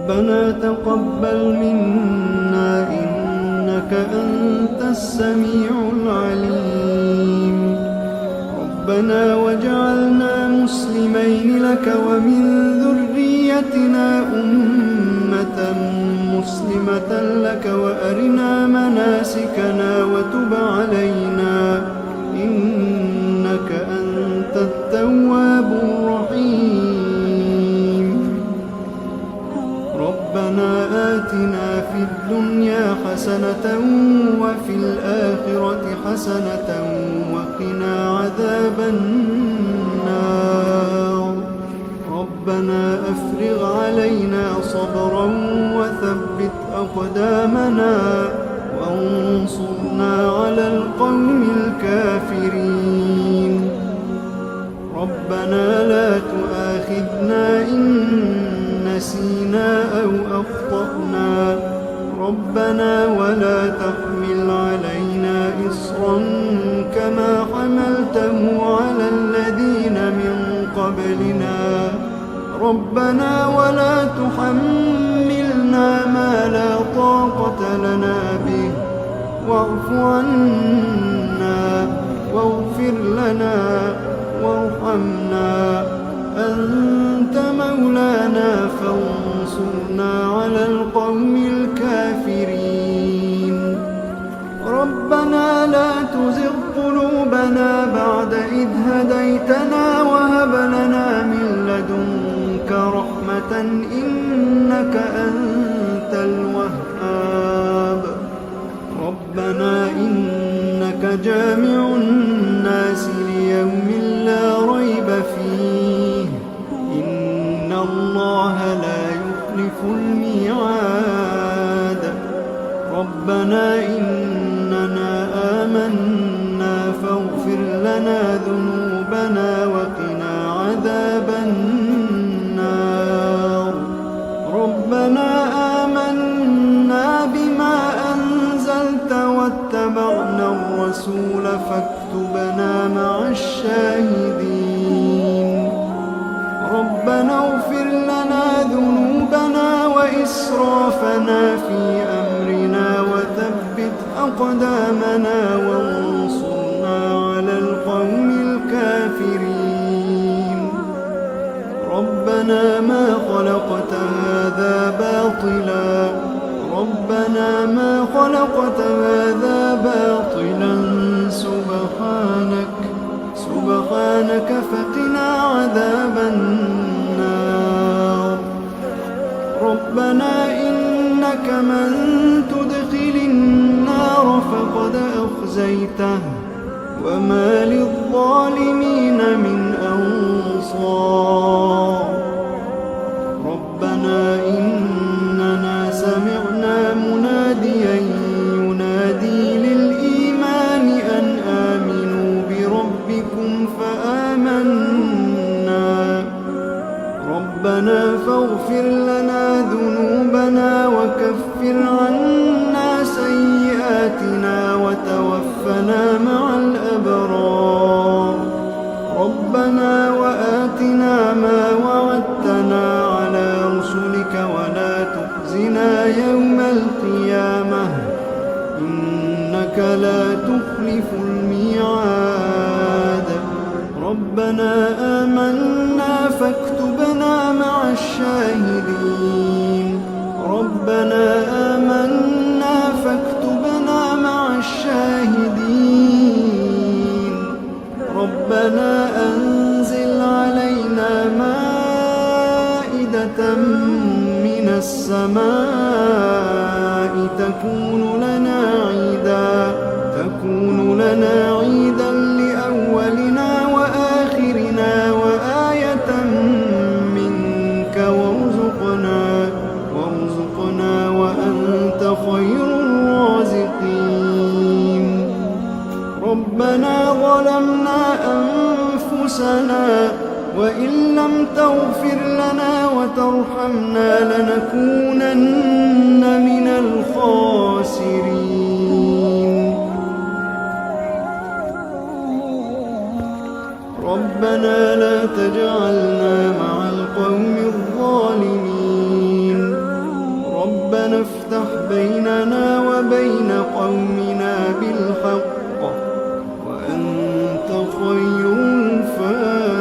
ربنا تقبل منا إنك أنت السميع العليم. ربنا واجعلنا مسلمين لك ومن ذريتنا أمة مسلمة لك وأرنا مناسكنا وتب علينا إنك أنت التواب الرحيم. ربنا آتنا في الدنيا حسنة وفي الآخرة حسنة وقنا عذاب النار. ربنا أفرغ علينا صبرا وثبت أقدامنا وانصرنا على القوم الكافرين. ربنا لا تؤاخذنا إن نسينا أو أخطأنا. ربنا ولا تحمل علينا إصرا كما حملته على الذين من قبلنا. ربنا ولا تحملنا ما لا طاقة لنا به واعف عنا واغفر لنا وارحمنا أنت مولانا فانصرنا على القوم الكافرين. ربنا لا تزغ قلوبنا بعد إذ هديتنا وهب لنا من لدنك رحمة إنك أنت الوهاب. ربنا إنك جامع الناس ليوم لا ريب فيه إن الله لا يخلف الميعاد. ربنا إننا آمنا فاغفر لنا ذنوبنا وقنا عذاب النار. ربنا آمنا بما أنزلت واتبعنا الرسول فاكتبنا مع الشاهدين. ربنا اغفر لنا ذنوبنا وإسرافنا في أمرنا وثبت أقدامنا وانصرنا على القوم الكافرين. ربنا ما خلقت هذا باطلا. ربنا ما خلقت هذا باطلا سبحانك فقنا عذاب النار. ربنا إنك من تدخل النار فقد أخزيته وما للظالمين من أنصار. ربنا إننا سمعنا مناديا ينادي للإيمان أن آمنوا بربكم فآمنا. ربنا فاغفر لنا ذنوبنا وكفر عنا سيئاتنا وتوفنا مع الأبرار. ربنا وآتنا ما وعدتنا على رسلك ولا تخزنا يوم القيامة إنك لا تخلف الميعاد. ربنا آمنا فاكتبنا مع الشاهدين. ربنا آمنا فاكتبنا مع الشاهدين. ربنا أنزل علينا مائدة من السماء تكون لنا عيدا لأولنا وآخرنا وآية منك وارزقنا وأنت خير الرازقين. ربنا ظلمنا أنفسنا وإن لم تغفر لنا وترحمنا لنكونن من الخاسرين. ربنا لا تجعلنا مع القوم الظالمين ربنا افتح بيننا وبين قومنا بالحق وأنت خير الفاتحين.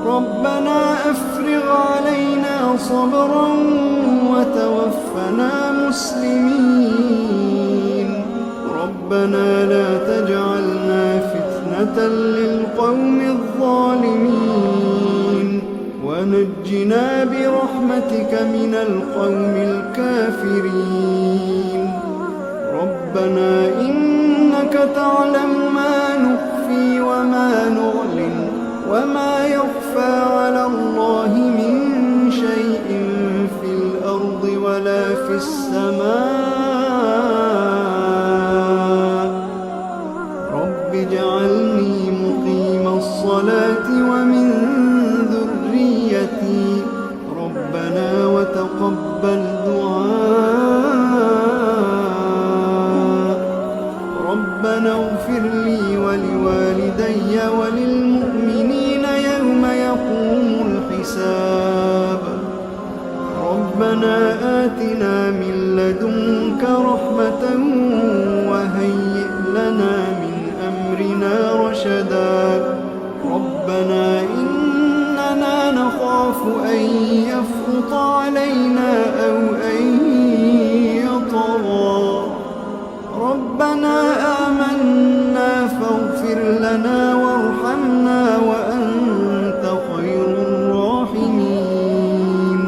ربنا أفرغ علينا صبرا وتوفنا مسلمين. ربنا لا تجعلنا فتنة للقوم الظالمين ونجنا برحمتك من القوم الكافرين. ربنا إنك تعلم ما نخفي وما نعلن وما يخفى على الله من شيء في الأرض ولا في السماء. رب اجعلني مقيم الصلاة ومن ذريتي ربنا وتقبل دعاء. ربنا اغفر لي ولوالدي وللمؤمنين يوم يقوم الحساب. ربنا آتنا من لدنك رحمة وهيئ لنا من أمرنا رشدا. ربنا إننا نخاف أن يفرط علينا أو أن يطغى. ربنا آمنا فاغفر لنا وارحمنا وأنت خير الراحمين.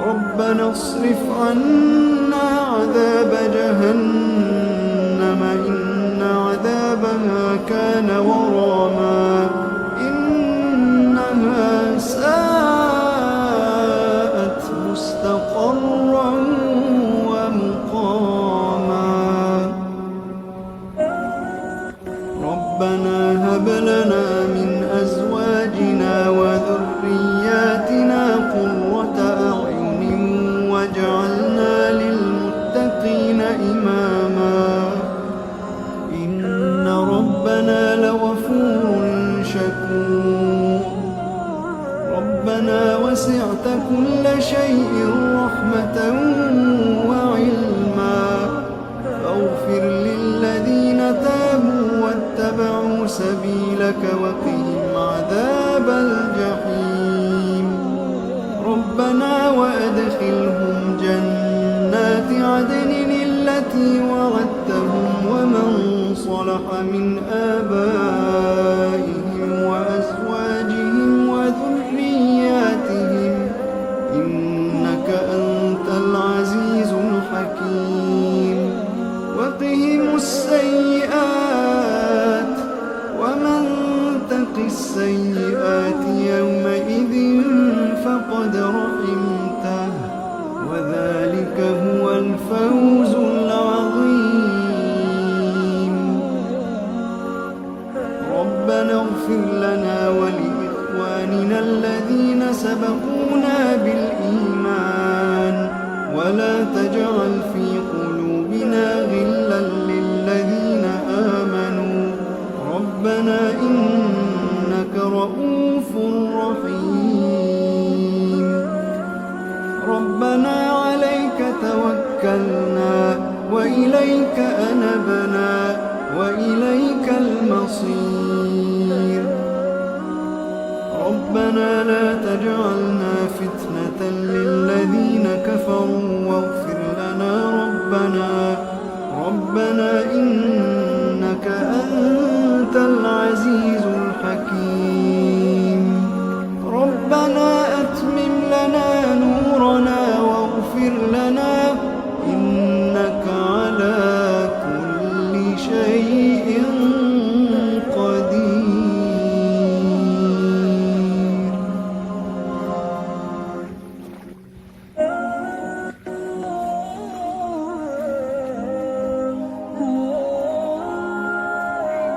ربنا اصرف عنا عذاب جهنم إن عذابها كان غراما إنها ساءت مستقرا ومقاما. ربنا هب لنا من أزواجنا وذرياتنا قرة أعين واجعلنا للمتقين إماما. إن ربنا لغفور شكور. ربنا وسعت كل شيء رحمة وعلما فاغفر للذين تابوا واتبعوا سبيلك وقهم عذاب الجحيم. ربنا وأدخلهم جنات عدن التي وعدتهم ومن صلح من آبائهم وأزواجهم وذرياتهم إنك أنت العزيز الحكيم. وقهم السيئات ومن تق السيئات يومئذ فقد رحمته وذلك هو الفوز العظيم. ربنا اغفر لنا ولإخواننا الذين سبقونا بالإيمان ولا تجعل في قلوبنا غلا للذين آمنوا ربنا إنك رؤوف رحيم. ربنا عليك توكلنا وإليك أنبنا وإليك المصير. ربنا لا تجعلنا فتنة للذين كفروا واغفر لنا ربنا إنك